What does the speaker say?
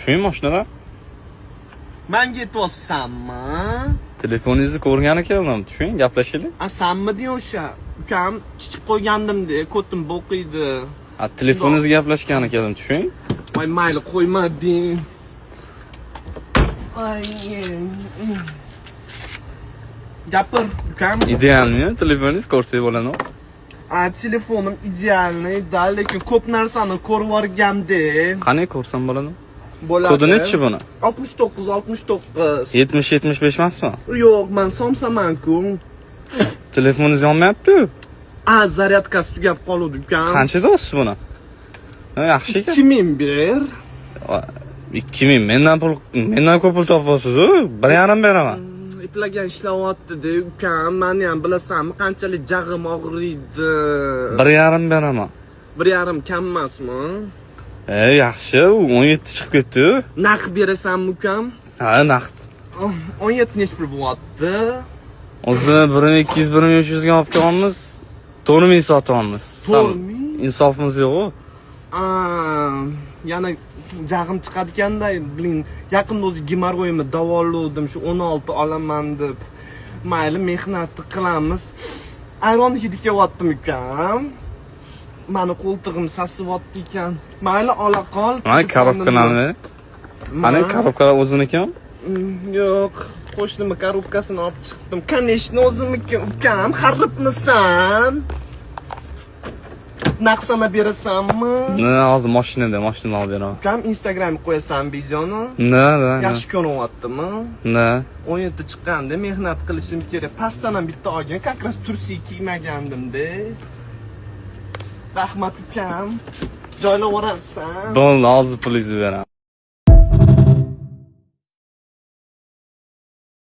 Shu mashinada? Men ketyapsanmi? Telefoningizni ko'rgani keldim. Tushing, gaplashaylik. A, sanmiding o'sha? Ukam chiqib qo'ygandim-da, ko'tim bo'qiydi. Ha, telefoningizga gaplashgani keldim. Tushing. Voy, mayli, qo'ymading. Ay. Gapir, ukam. Idealmi? Telefoningiz ko'rsak bo'ladi. Telefonim idealni-da, lekin ko'p narsani ko'rib o'rganda. Qani ko'rsam bo'ladi? Bo'ladi. Kodi nechi buni? 69. 70-75 emasmi? Yo'q, men somsaman-ku. Telefoningiz yonmayapti? Zaryadkasi tugab qoluvdi, ukam. Qanchada olsiz buni? Yaxshi ekan. 2000 ber. 2000 mendan ko'p pul topyapsiz-ku. 1,5 beraman. Iplagan ishlayapti-da, ukam. Meni ham bilasanmi, qanchalik jag'im og'riydi. 1,5 beraman. 1,5 kam emasmi? Yaxshi, 17 chiqib ketdi. Naqd berasanmi, ukam? Ha, naqd. 17 nech pul bo'lyapti? O'zi 1200 1300 ga olib kelamiz. 4000 sotyapmiz. 4000? Insofimiz yo'q-ku. Yana jag'im chiqadikanda, biling, yaqinda o'zi gemoroyimni davolovdim, shu 16 olaman deb. Mayli, mehnatni qilamiz. Ayron hidi kelyaptim, ukam. Mani qo'ltig'im sasivyapti ekan. Mayli, ola qol. Mana korobkani. Mana korobkalar o'ziniki-mi? Yo'q, qo'shnimning korobkasini olib chiqdim. Конечно, o'zimniki, ukam, xaribmisan? Naqsana berasanmi? Hozir mashinada olib beraman. Ukam, Instagramga qo'yasan videoni? Yaxshi ko'ryaptimi? 17 chiqqanda mehnat qilishim kerak. Pastdan ham bitta olgan, как раз tursi kiymagandim-da. Rahmat, ukam. Joylab o'rarsan. Bo'ldi, hozir pulingizni beraman.